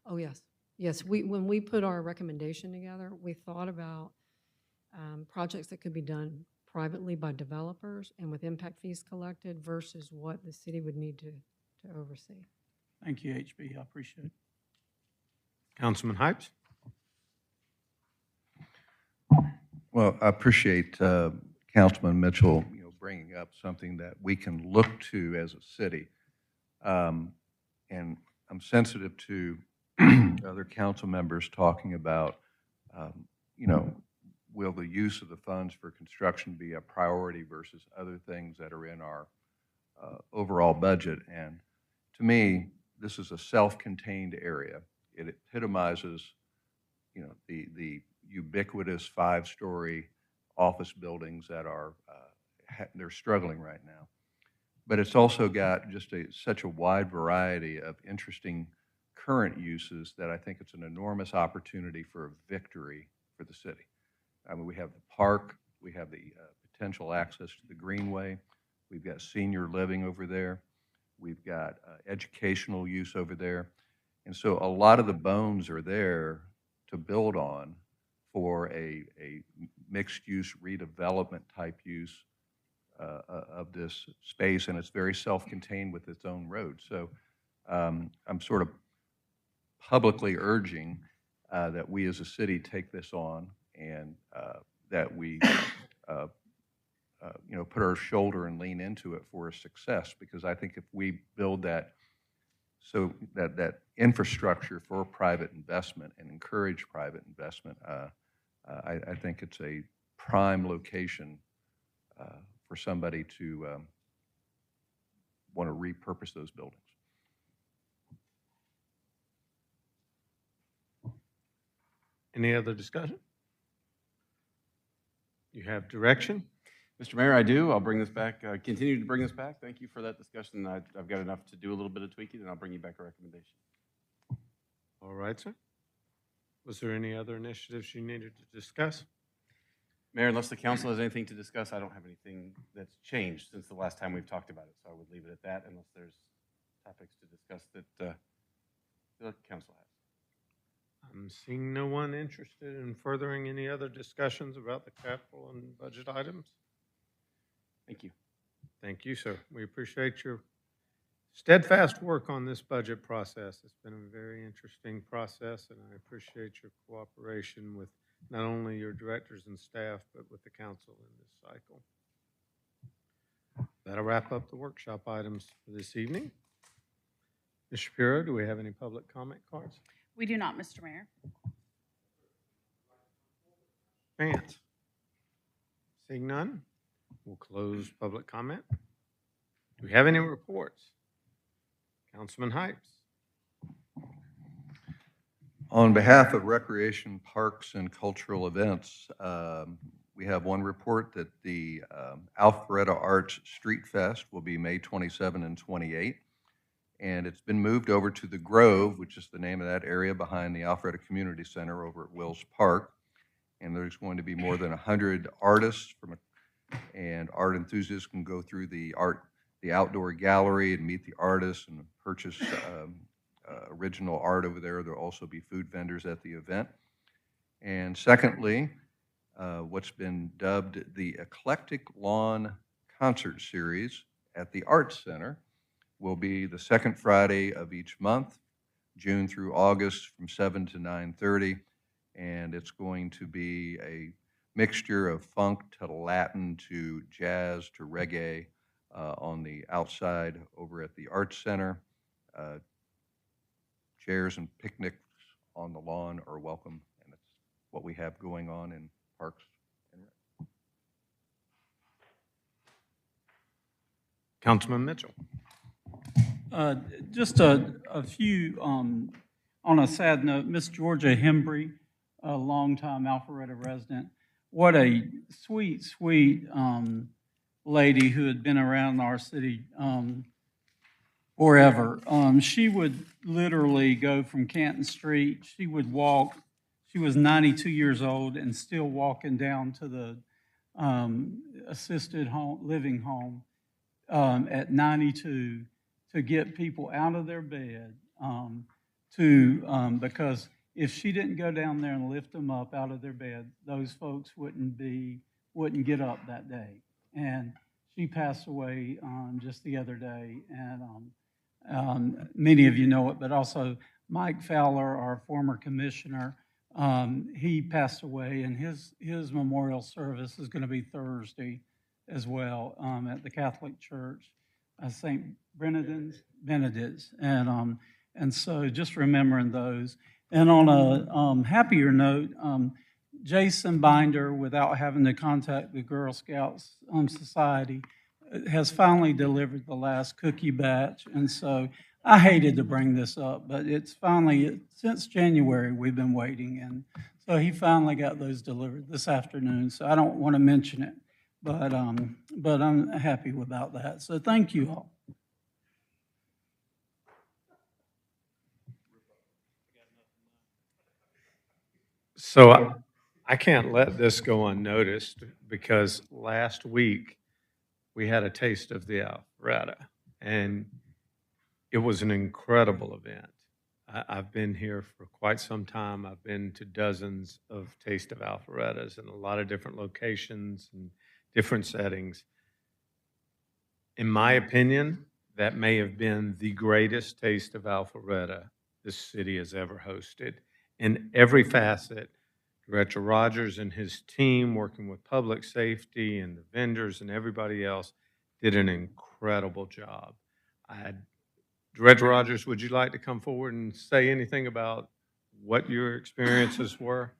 Oh, yes. Yes, when we put our recommendation together, we thought about projects that could be done privately by developers and with impact fees collected versus what the city would need to oversee. thank you, HB, I appreciate it. Councilman Hypes? Well, I appreciate Councilman Mitchell, bringing up something that we can look to as a city. And I'm sensitive to other council members talking about, will the use of the funds for construction be a priority versus other things that are in our overall budget? And to me, this is a self-contained area. It epitomizes, the ubiquitous 5-story office buildings that are, they're struggling right now. But it's also got just such a wide variety of interesting current uses that I think it's an enormous opportunity for a victory for the city. I mean, we have the park, we have the potential access to the greenway, we've got senior living over there, we've got educational use over there. And so a lot of the bones are there to build on for a mixed-use redevelopment type use of this space, and it's very self-contained with its own road. So I'm sort of publicly urging that we as a city take this on and that we put our shoulder and lean into it for a success, because I think if we build that, so that infrastructure for private investment and encourage private investment, I think it's a prime location for somebody to want to repurpose those buildings. Any other discussion? You have direction? Mr. Mayor, I do. I'll bring this back, continue to bring this back. Thank you for that discussion. I've got enough to do a little bit of tweaking, and I'll bring you back a recommendation. All right, sir. Was there any other initiatives you needed to discuss? Mayor, unless the council has anything to discuss, I don't have anything that's changed since the last time we've talked about it. So I would leave it at that unless there's topics to discuss that the council has. I'm seeing no one interested in furthering any other discussions about the capital and budget items. Thank you. Thank you, sir. We appreciate your steadfast work on this budget process. It's been a very interesting process, and I appreciate your cooperation with not only your directors and staff, but with the council in this cycle. That'll wrap up the workshop items for this evening. Ms. Shapiro, do we have any public comment cards? We do not, Mr. Mayor. Vance? Seeing none, we'll close public comment. Do we have any reports? Councilman Hypes. On behalf of Recreation, Parks, and Cultural Events, we have one report that the Alpharetta Arts Street Fest will be May 27 and 28. And it's been moved over to the Grove, which is the name of that area behind the Alpharetta Community Center over at Wills Park. And there's going to be more than 100 artists and art enthusiasts can go through the outdoor gallery and meet the artists and purchase original art over there. There'll also be food vendors at the event. And secondly, what's been dubbed the Eclectic Lawn Concert Series at the Arts Center will be the second Friday of each month, June through August, from 7 to 9:30. And it's going to be a mixture of funk to Latin to jazz to reggae. on the outside over at the Arts Center. Uh, Chairs and picnics on the lawn are welcome, and it's what we have going on in Parks and Rec. Councilman Mitchell. Just a few, on a sad note, Miss Georgia Hembry, a longtime Alpharetta resident, what a sweet, sweet lady who had been around our city forever. She would literally go from Canton Street, she would walk, she was 92 years old and still walking down to the assisted living home at 92 to get people out of their bed because if she didn't go down there and lift them up out of their bed, those folks wouldn't get up that day. And she passed away just the other day, and many of you know it, but also Mike Fowler, our former commissioner, he passed away, and his memorial service is going to be Thursday as well at the Catholic Church, St. Benedict's, and so just remembering those. And on a happier note, Jason Binder, without having to contact the Girl Scouts Society, has finally delivered the last cookie batch. And so I hated to bring this up, but it's finally, since January, we've been waiting. And so he finally got those delivered this afternoon. So I don't want to mention it, but I'm happy about that. So thank you all. So I can't let this go unnoticed because last week we had a taste of the Alpharetta, and it was an incredible event. I've been here for quite some time. I've been to dozens of Taste of Alpharettas in a lot of different locations and different settings. In my opinion, that may have been the greatest Taste of Alpharetta this city has ever hosted. In every facet, Director Rogers and his team, working with public safety and the vendors and everybody else, did an incredible job. Director Rogers, would you like to come forward and say anything about what your experiences were?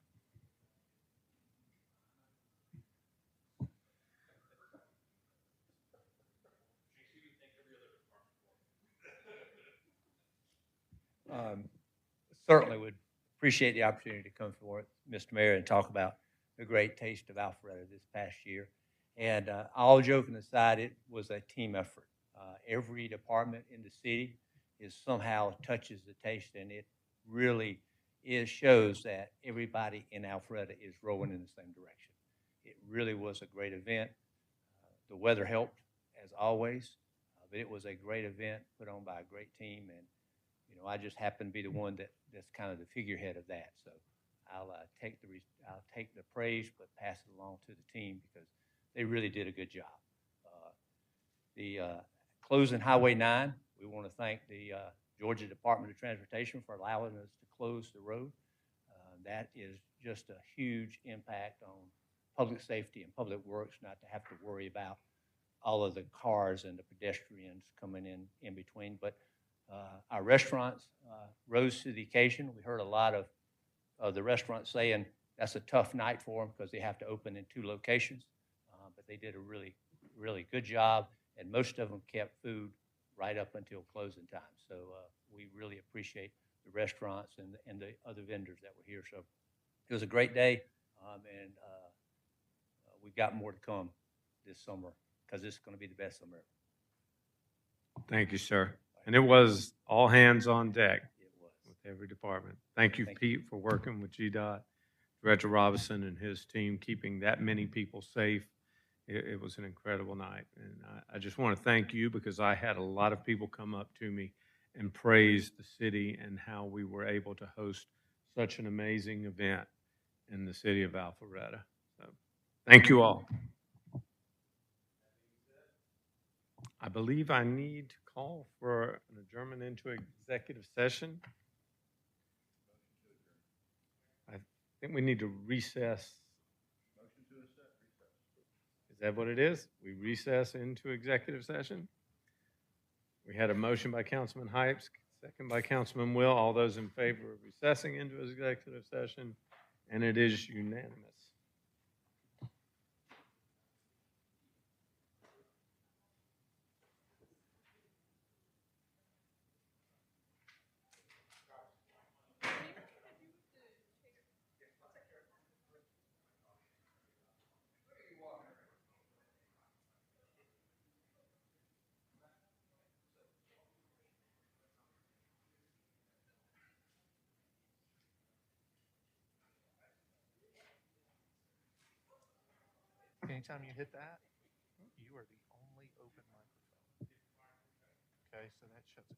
Certainly would appreciate the opportunity to come forward, Mr. Mayor, and talk about the great Taste of Alpharetta this past year. And all joking aside, it was a team effort. Every department in the city somehow touches the taste, and it really shows that everybody in Alpharetta is rowing in the same direction. It really was a great event. The weather helped, as always, but it was a great event put on by a great team, and I just happen to be the one that's kind of the figurehead of that. So I'll take the praise, but pass it along to the team because they really did a good job. The closing Highway 9, we want to thank the Georgia Department of Transportation for allowing us to close the road. That is just a huge impact on public safety and public works, not to have to worry about all of the cars and the pedestrians coming in between. But our restaurants rose to the occasion. We heard a lot of the restaurants saying that's a tough night for them because they have to open in 2 locations. But they did a really, really good job, and most of them kept food right up until closing time. So we really appreciate the restaurants and the other vendors that were here. So it was a great day, and we've got more to come this summer because this is going to be the best summer ever. Thank you, sir. And it was all hands on deck with every department. Thank you, Pete, for working with GDOT, Director Robinson and his team, keeping that many people safe. It was an incredible night. And I just want to thank you because I had a lot of people come up to me and praise the city and how we were able to host such an amazing event in the city of Alpharetta. So thank you all. I believe I need to call for an adjournment into executive session. I think we need to recess. Is that what it is? We recess into executive session? We had a motion by Councilman Hypes, second by Councilman Will. All those in favor of recessing into executive session, and it is unanimous. Anytime you hit that, you are the only open microphone. Okay, so that shuts it.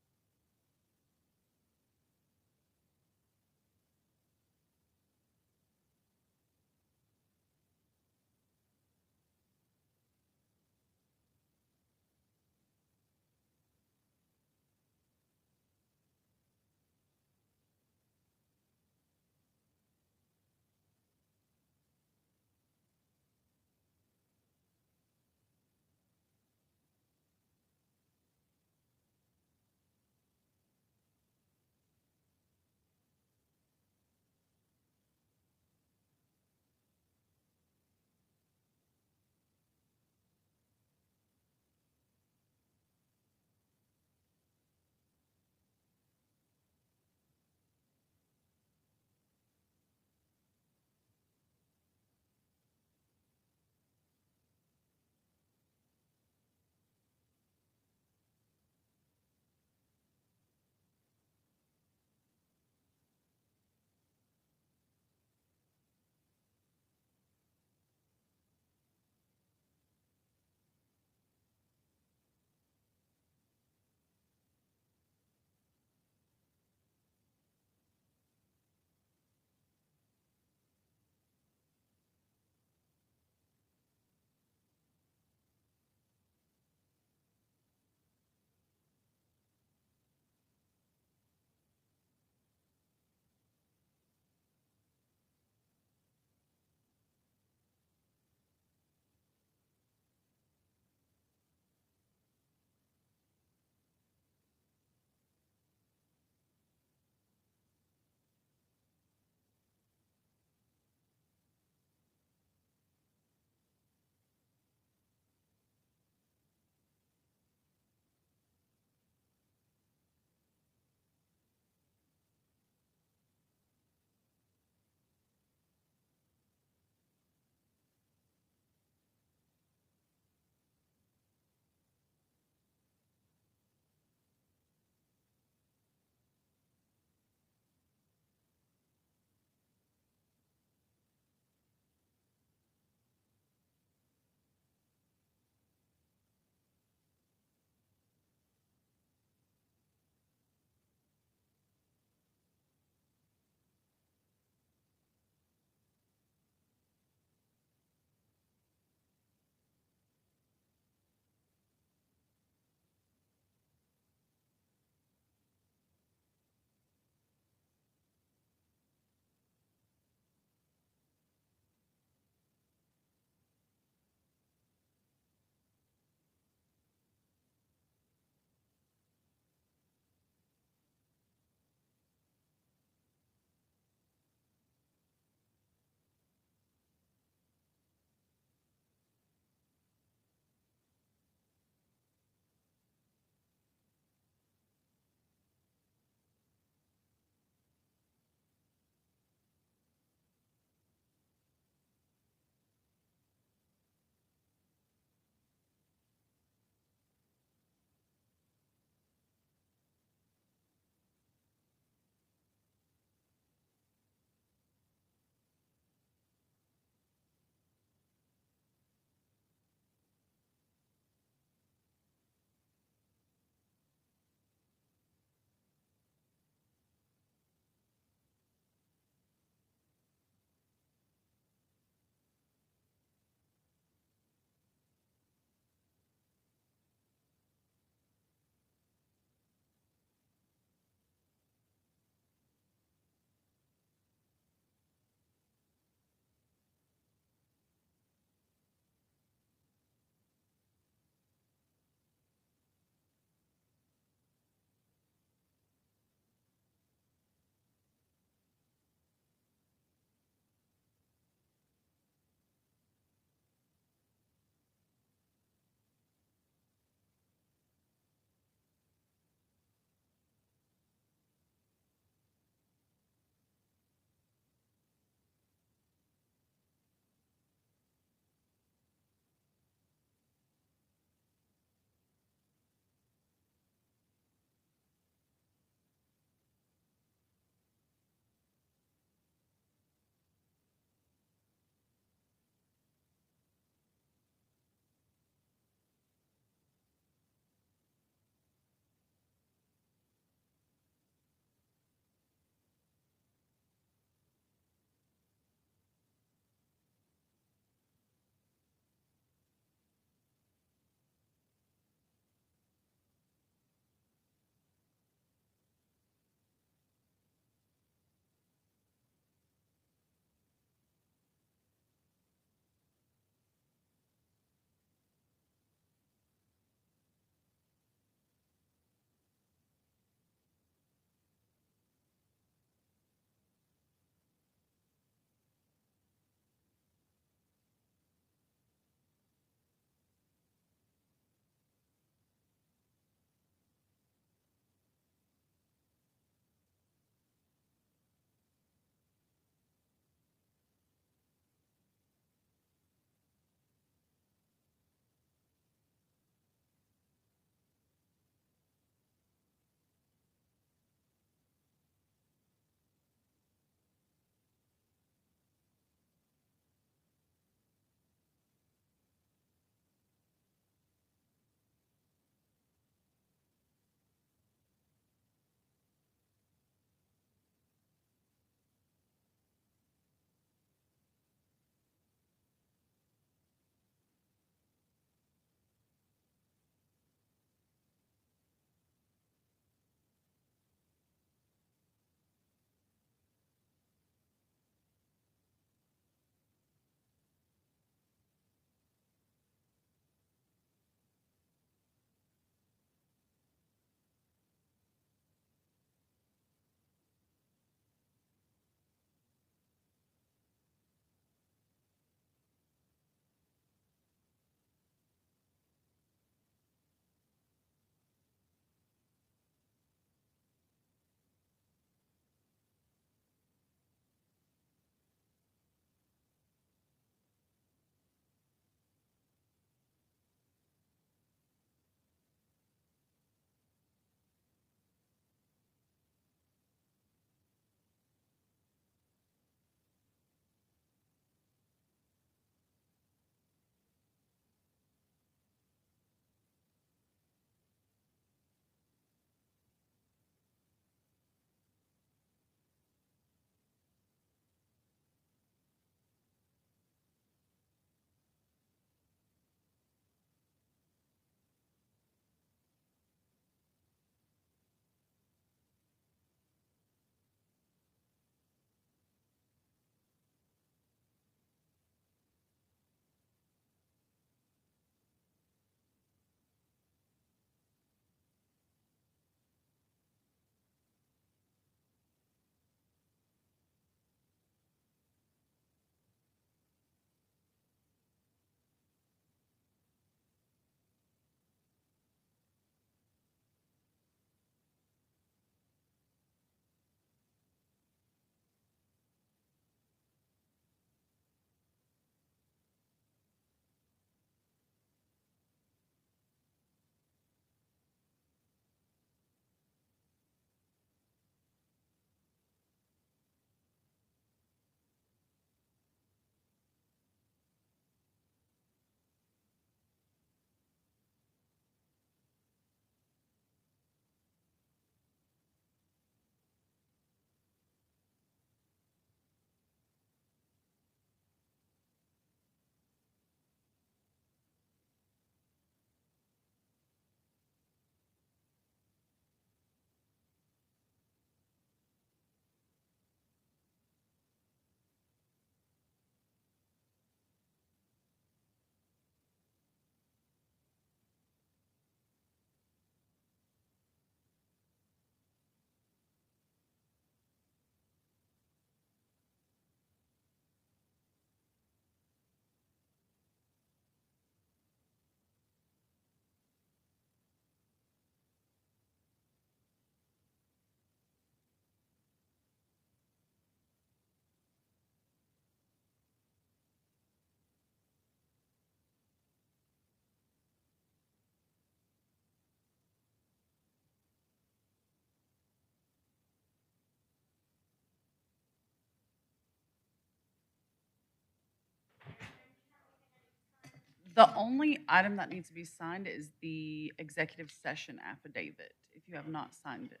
The only item that needs to be signed is the executive session affidavit, if you have not signed it.